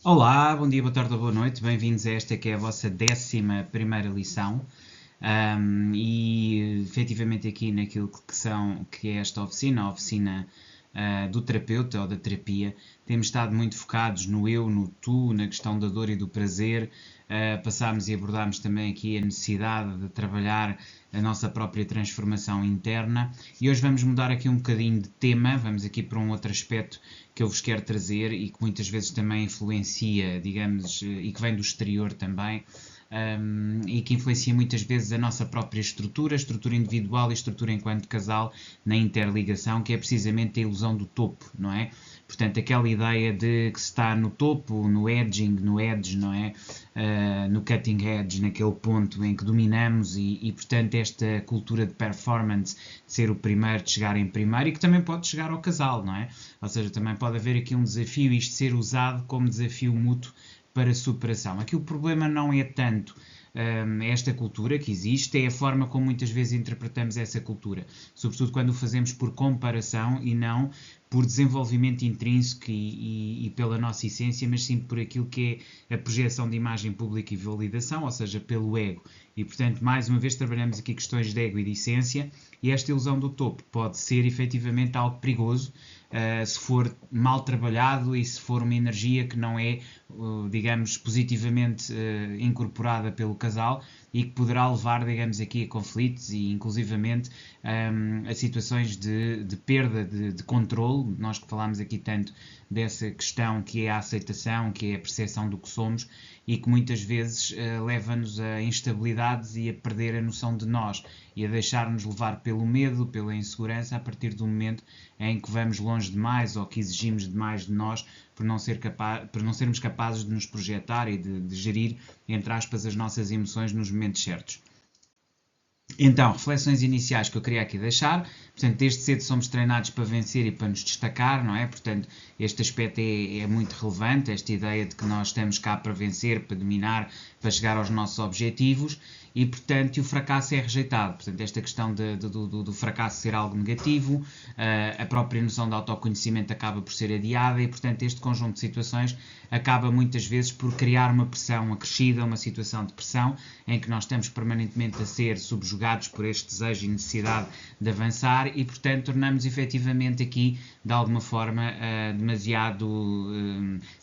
Olá, bom dia, boa tarde ou boa noite, bem-vindos a esta que é a vossa 11ª lição. E efetivamente aqui naquilo que é esta oficina, a oficina do terapeuta ou da terapia, temos estado muito focados no eu, no tu, na questão da dor e do prazer. Passámos e abordámos também aqui a necessidade de trabalhar a nossa própria transformação interna e hoje vamos mudar aqui um bocadinho de tema, vamos aqui para um outro aspecto que eu vos quero trazer e que muitas vezes também influencia, digamos, e que vem do exterior também, e que influencia muitas vezes a nossa própria estrutura individual e estrutura enquanto casal na interligação, que é precisamente a ilusão do topo, não é? Portanto, aquela ideia de que se está no topo, no edging, no edge, não é? No cutting edge, naquele ponto em que dominamos portanto, esta cultura de performance, de ser o primeiro, de chegar em primeiro, e que também pode chegar ao casal, não é? Ou seja, também pode haver aqui um desafio, isto ser usado como desafio mútuo para superação. Aqui o problema não é tanto esta cultura que existe, é a forma como muitas vezes interpretamos essa cultura, sobretudo quando o fazemos por comparação e não por desenvolvimento intrínseco e pela nossa essência, mas sim por aquilo que é a projeção de imagem pública e validação, ou seja, pelo ego. E, portanto, mais uma vez trabalhamos aqui questões de ego e de essência, e esta ilusão do topo pode ser efetivamente algo perigoso, se for mal trabalhado e se for uma energia que não é, digamos, positivamente incorporada pelo casal e que poderá levar, digamos, aqui a conflitos e inclusivamente a situações de perda de controle. Nós que falámos aqui tanto dessa questão que é a aceitação, que é a percepção do que somos e que muitas vezes leva-nos a instabilidades e a perder a noção de nós e a deixar-nos levar pelo medo, pela insegurança, a partir do momento em que vamos longe demais ou que exigimos demais de nós por não sermos capazes de nos projetar e de gerir, entre aspas, as nossas emoções nos momentos certos. Então, reflexões iniciais que eu queria aqui deixar. Portanto, desde cedo somos treinados para vencer e para nos destacar, não é? Portanto, este aspecto é muito relevante, esta ideia de que nós estamos cá para vencer, para dominar, para chegar aos nossos objetivos e, portanto, o fracasso é rejeitado. Portanto, esta questão do fracasso ser algo negativo, a própria noção de autoconhecimento acaba por ser adiada e, portanto, este conjunto de situações acaba muitas vezes por criar uma pressão acrescida, uma situação de pressão em que nós estamos permanentemente a ser subjugados por este desejo e necessidade de avançar e, portanto, tornamos efetivamente aqui, de alguma forma, demasiado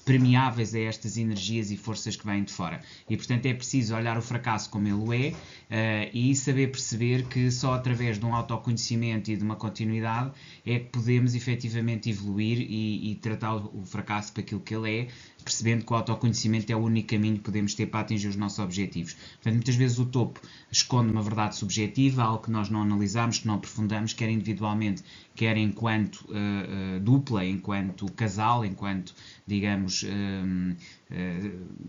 permeáveis a estas energias e forças que vêm de fora. E, portanto, é preciso olhar o fracasso como ele é e saber perceber que só através de um autoconhecimento e de uma continuidade é que podemos efetivamente evoluir e tratar o fracasso para aquilo que ele é, percebendo que o autoconhecimento é o único caminho que podemos ter para atingir os nossos objetivos. Portanto, muitas vezes o topo esconde uma verdade subjetiva, algo que nós não analisamos, que não aprofundamos, quer individualmente, quer enquanto dupla, enquanto casal, enquanto, digamos,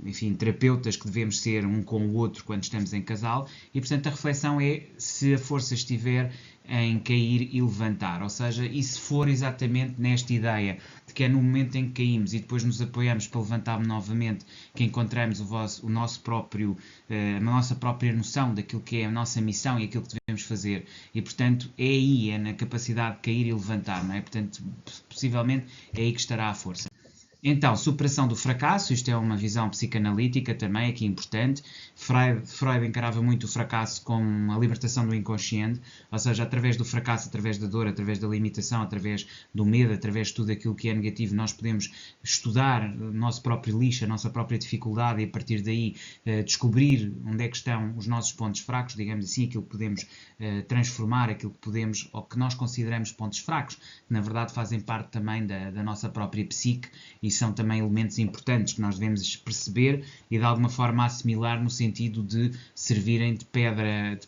enfim, terapeutas que devemos ser um com o outro quando estamos em casal. E, portanto, a reflexão é se a força estiver em cair e levantar, ou seja, e se for exatamente nesta ideia de que é no momento em que caímos e depois nos apoiamos para levantar novamente que encontramos a nossa própria noção daquilo que é a nossa missão e aquilo que devemos fazer e, portanto, é na capacidade de cair e levantar, não é? Portanto, possivelmente é aí que estará a força. Então, superação do fracasso, isto é uma visão psicanalítica também, aqui importante. Freud encarava muito o fracasso como a libertação do inconsciente, ou seja, através do fracasso, através da dor, através da limitação, através do medo, através de tudo aquilo que é negativo, nós podemos estudar o nosso próprio lixo, a nossa própria dificuldade e a partir daí descobrir onde é que estão os nossos pontos fracos, digamos assim, aquilo que podemos transformar, aquilo que podemos, ou que nós consideramos pontos fracos, que na verdade fazem parte também da nossa própria psique e são também elementos importantes que nós devemos perceber e de alguma forma assimilar no sentido de servirem de pedra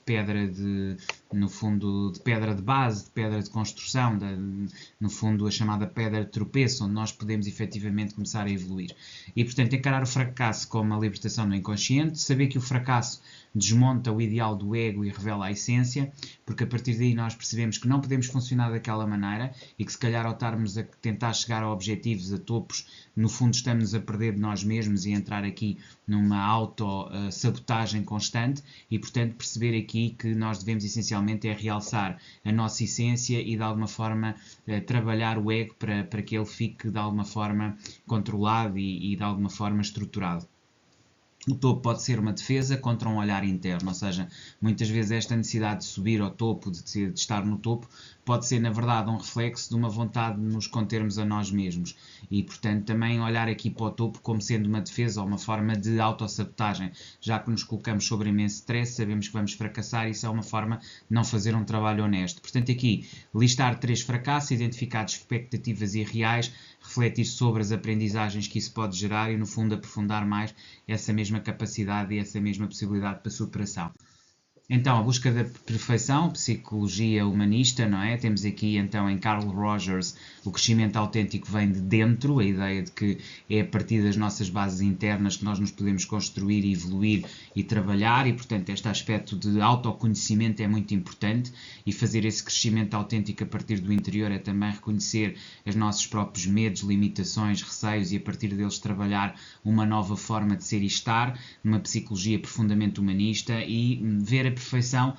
no fundo, de pedra de base, de pedra de construção, no fundo a chamada pedra de tropeço, onde nós podemos efetivamente começar a evoluir. E, portanto, encarar o fracasso como a libertação do inconsciente, saber que o fracasso desmonta o ideal do ego e revela a essência, porque a partir daí nós percebemos que não podemos funcionar daquela maneira e que se calhar ao estarmos a tentar chegar a objetivos, a topos, no fundo estamos a perder de nós mesmos e entrar aqui numa auto-sabotagem constante e, portanto, perceber aqui que nós devemos essencialmente essencialmente é realçar a nossa essência e de alguma forma trabalhar o ego para que ele fique de alguma forma controlado e de alguma forma estruturado. O topo pode ser uma defesa contra um olhar interno, ou seja, muitas vezes esta necessidade de subir ao topo, de estar no topo, pode ser na verdade um reflexo de uma vontade de nos contermos a nós mesmos e, portanto, também olhar aqui para o topo como sendo uma defesa ou uma forma de autossabotagem, já que nos colocamos sobre imenso stress, sabemos que vamos fracassar e isso é uma forma de não fazer um trabalho honesto. Portanto, aqui, listar 3 fracassos, identificar expectativas irreais, refletir sobre as aprendizagens que isso pode gerar e, no fundo, aprofundar mais essa mesma capacidade e essa mesma possibilidade para superação. Então, a busca da perfeição, psicologia humanista, não é? Temos aqui, então, em Carl Rogers, o crescimento autêntico vem de dentro, a ideia de que é a partir das nossas bases internas que nós nos podemos construir, evoluir e trabalhar, e, portanto, este aspecto de autoconhecimento é muito importante, e fazer esse crescimento autêntico a partir do interior é também reconhecer os nossos próprios medos, limitações, receios, e a partir deles trabalhar uma nova forma de ser e estar, numa psicologia profundamente humanista, e ver a perfeição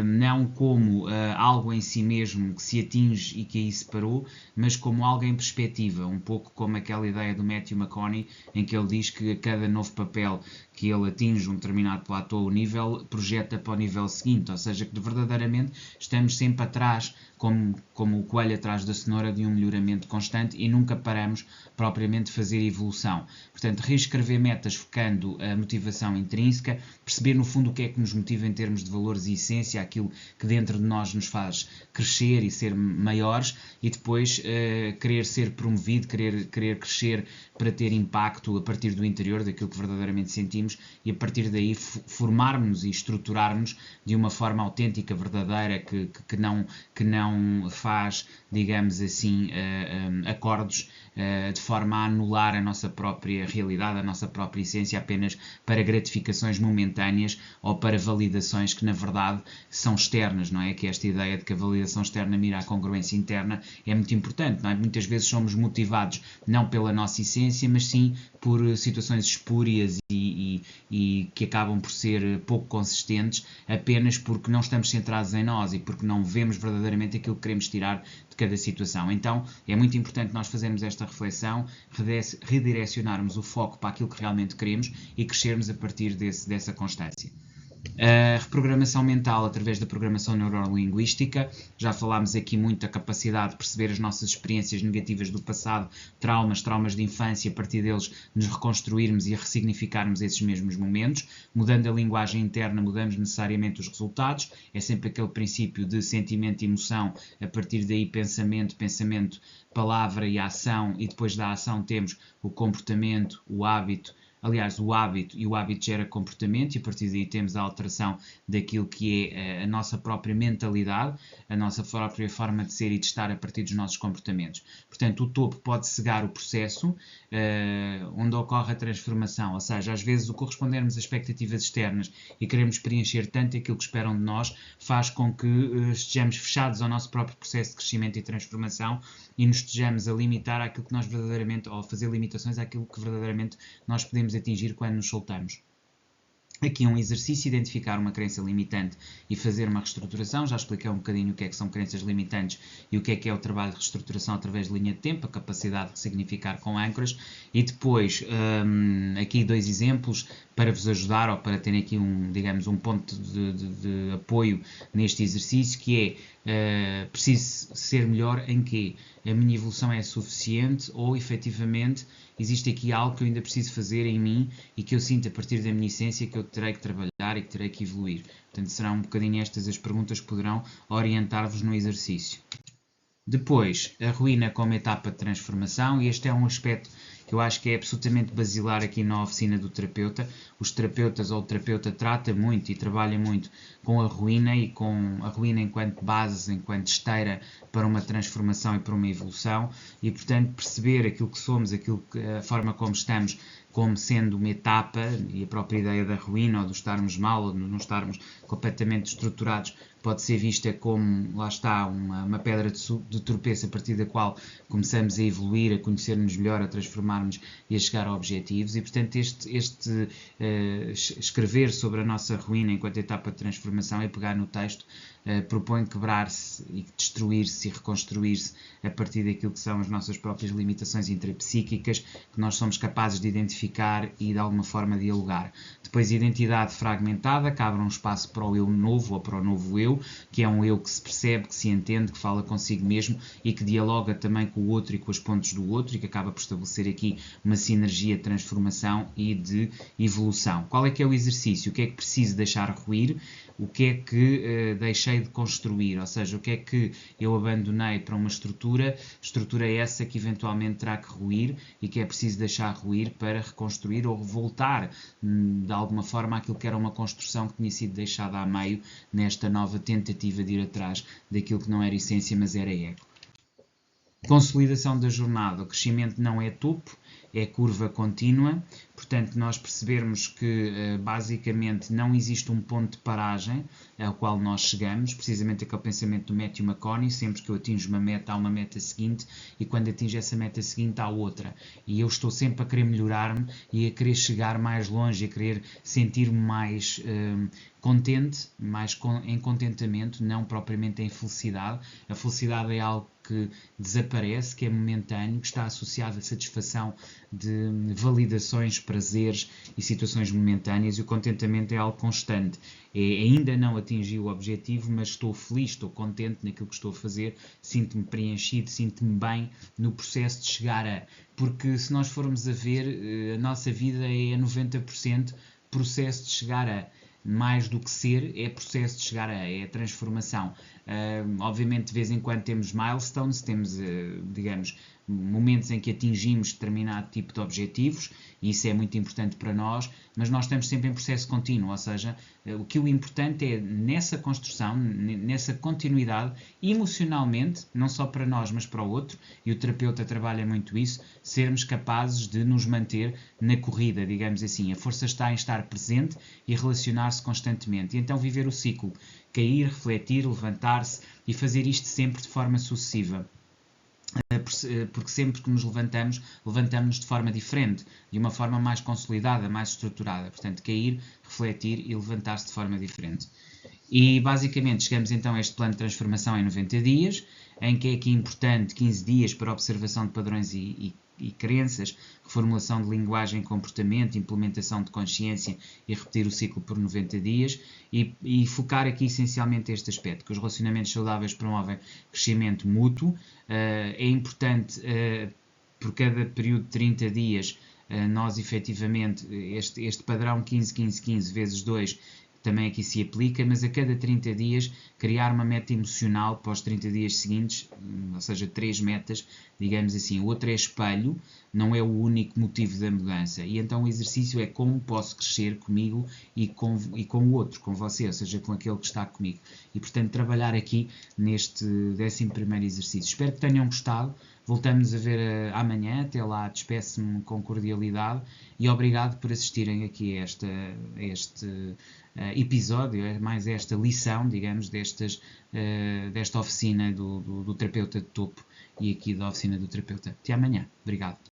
não como algo em si mesmo que se atinge e que aí se parou, mas como algo em perspectiva, um pouco como aquela ideia do Matthew McConaughey, em que ele diz que a cada novo papel que ele atinge um determinado platô ou nível, projeta para o nível seguinte, ou seja, que verdadeiramente estamos sempre atrás, como o coelho atrás da cenoura, de um melhoramento constante e nunca paramos propriamente de fazer evolução. Portanto, reescrever metas focando a motivação intrínseca, perceber no fundo o que é que nos motiva em termos de valores e essência, aquilo que dentro de nós nos faz crescer e ser maiores, e depois querer ser promovido, querer crescer para ter impacto a partir do interior, daquilo que verdadeiramente sentimos, e a partir daí formarmos e estruturarmos de uma forma autêntica, verdadeira, que não faz, digamos assim, acordos de forma a anular a nossa própria realidade, a nossa própria essência, apenas para gratificações momentâneas ou para validações que na verdade são externas, não é? Que esta ideia de que a validação externa mira à congruência interna é muito importante, não é? Muitas vezes somos motivados não pela nossa essência, mas sim por situações espúrias e que acabam por ser pouco consistentes, apenas porque não estamos centrados em nós e porque não vemos verdadeiramente aquilo que queremos tirar de cada situação. Então é muito importante nós fazermos esta reflexão, redirecionarmos o foco para aquilo que realmente queremos e crescermos a partir dessa constância. A reprogramação mental através da programação neurolinguística, já falámos aqui muito da capacidade de perceber as nossas experiências negativas do passado, traumas de infância, a partir deles nos reconstruirmos e ressignificarmos esses mesmos momentos. Mudando a linguagem interna, mudamos necessariamente os resultados, é sempre aquele princípio de sentimento e emoção, a partir daí pensamento, palavra e ação, e depois da ação temos o comportamento, o hábito. Aliás, o hábito gera comportamento e a partir daí temos a alteração daquilo que é a nossa própria mentalidade, a nossa própria forma de ser e de estar a partir dos nossos comportamentos. Portanto, o topo pode cegar o processo onde ocorre a transformação, ou seja, às vezes o correspondermos a expectativas externas e queremos preencher tanto aquilo que esperam de nós faz com que estejamos fechados ao nosso próprio processo de crescimento e transformação e nos estejamos a limitar àquilo que nós verdadeiramente, ou a fazer limitações àquilo que verdadeiramente nós podemos atingir quando nos soltamos. Aqui um exercício, identificar uma crença limitante e fazer uma reestruturação. Já expliquei um bocadinho o que é que são crenças limitantes e o que é o trabalho de reestruturação através de linha de tempo, a capacidade de significar com âncoras. E depois, aqui 2 exemplos para vos ajudar ou para terem aqui um ponto de apoio neste exercício, que é preciso ser melhor em quê? A minha evolução é suficiente ou efetivamente existe aqui algo que eu ainda preciso fazer em mim e que eu sinto a partir da minha essência que eu terei que trabalhar e que terei que evoluir. Portanto, serão um bocadinho estas as perguntas que poderão orientar-vos no exercício. Depois, a ruína como etapa de transformação, e este é um aspecto que eu acho que é absolutamente basilar aqui na oficina do terapeuta. Os terapeutas ou o terapeuta trata muito e trabalha muito com a ruína e com a ruína enquanto base, enquanto esteira para uma transformação e para uma evolução e, portanto, perceber aquilo que somos, a forma como estamos, como sendo uma etapa e a própria ideia da ruína ou de estarmos mal ou de não estarmos completamente estruturados pode ser vista como, lá está, uma pedra de tropeço a partir da qual começamos a evoluir, a conhecer-nos melhor, a transformarmos e a chegar a objetivos. E, portanto, escrever sobre a nossa ruína enquanto etapa de transformação e pegar no texto propõe quebrar-se e destruir-se e reconstruir-se a partir daquilo que são as nossas próprias limitações intrapsíquicas, que nós somos capazes de identificar e de alguma forma dialogar. Depois, identidade fragmentada, que abre um espaço para o eu novo ou para o novo eu, que é um eu que se percebe, que se entende, que fala consigo mesmo e que dialoga também com o outro e com os pontos do outro e que acaba por estabelecer aqui uma sinergia de transformação e de evolução. Qual é que é o exercício? O que é que preciso deixar ruir? O que é que deixei de construir? Ou seja, o que é que eu abandonei para uma estrutura essa que eventualmente terá que ruir e que é preciso deixar ruir para reconstruir ou voltar de alguma forma àquilo que era uma construção que tinha sido deixada a meio nesta nova tentativa de ir atrás daquilo que não era essência, mas era ego. Consolidação da jornada. O crescimento não é topo, é curva contínua, portanto nós percebermos que basicamente não existe um ponto de paragem ao qual nós chegamos, precisamente aquele pensamento do Matthew McConaughey, sempre que eu atinjo uma meta há uma meta seguinte e quando atinjo essa meta seguinte há outra, e eu estou sempre a querer melhorar-me e a querer chegar mais longe, a querer sentir-me mais contente, mais em contentamento, não propriamente em felicidade. A felicidade é algo que desaparece, que é momentâneo, que está associado à satisfação de validações, prazeres e situações momentâneas, e o contentamento é algo constante. Ainda não atingi o objetivo, mas estou feliz, estou contente naquilo que estou a fazer, sinto-me preenchido, sinto-me bem no processo de chegar a... Porque se nós formos a ver, a nossa vida é 90% processo de chegar a... Mais do que ser, é processo de chegar a, é a transformação. Obviamente, de vez em quando temos milestones, temos, digamos, momentos em que atingimos determinado tipo de objetivos, e isso é muito importante para nós, mas nós estamos sempre em processo contínuo, ou seja, o que o importante é nessa construção, nessa continuidade, emocionalmente, não só para nós, mas para o outro, e o terapeuta trabalha muito isso, sermos capazes de nos manter na corrida, digamos assim. A força está em estar presente e relacionar-se constantemente, e então viver o ciclo, cair, refletir, levantar-se e fazer isto sempre de forma sucessiva. Porque sempre que nos levantamos de forma diferente, de uma forma mais consolidada, mais estruturada. Portanto, cair, refletir e levantar-se de forma diferente. E basicamente chegamos então a este plano de transformação em 90 dias, em que é aqui importante 15 dias para observação de padrões e crenças, reformulação de linguagem e comportamento, implementação de consciência e repetir o ciclo por 90 dias e focar aqui essencialmente este aspecto, que os relacionamentos saudáveis promovem crescimento mútuo. É importante, por cada período de 30 dias, nós efetivamente, este padrão 15-15-15 vezes 2 também aqui se aplica, mas a cada 30 dias criar uma meta emocional para os 30 dias seguintes, ou seja, 3 metas, digamos assim. O outro é espelho, não é o único motivo da mudança. E então o exercício é como posso crescer comigo e com o outro, com você, ou seja, com aquele que está comigo. E, portanto, trabalhar aqui neste 11º exercício. Espero que tenham gostado. Voltamos a ver amanhã. Até lá, despeço-me com cordialidade e obrigado por assistirem aqui a este episódio, mais esta lição, digamos, desta oficina do terapeuta de topo e aqui da oficina do terapeuta. Até amanhã. Obrigado.